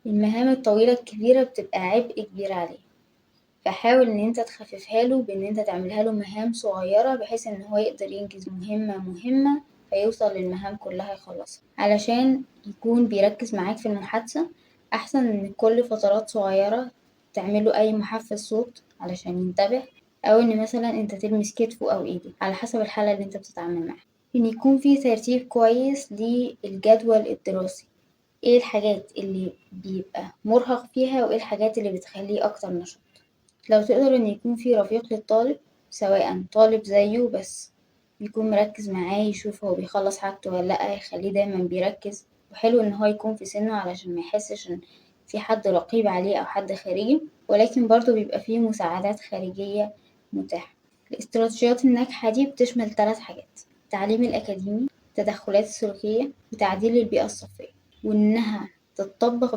المهام الطويلة الكبيرة بتبقى عبء كبير عليه، فحاول إن انت تخففها له بإن انت تعملها له مهام صغيرة بحيث إن هو يقدر ينجز مهمة مهمة فيوصل للمهام كلها يخلصها علشان يكون بيركز معاك في المحادثة. أحسن من كل فترات صغيرة تعمله أي محفز صوت علشان ينتبه، أو إن مثلا انت تلمس كتفه أو إيده على حسب الحالة اللي انت بتتعامل معاها. إن يكون في ترتيب كويس للجدول الدراسي، ايه الحاجات اللي بيبقى مرهق فيها وايه الحاجات اللي بتخليه أكتر نشاط. لو تقدر إن يكون في رفيق للطالب، سواء طالب زيه بس يكون مركز معاه يشوف هو بيخلص حاجته ولا لأ، يخليه دايما بيركز. وحلو إن هو يكون في سنه علشان ما يحسش إن في حد رقيب عليه أو حد خارجي، ولكن برضه بيبقى فيه مساعدات خارجية متاحة. الاستراتيجيات الناجحة دي بتشمل 3 حاجات: التعليم الأكاديمي، التدخلات السلوكية، وتعديل البيئة الصفية، وإنها تتطبق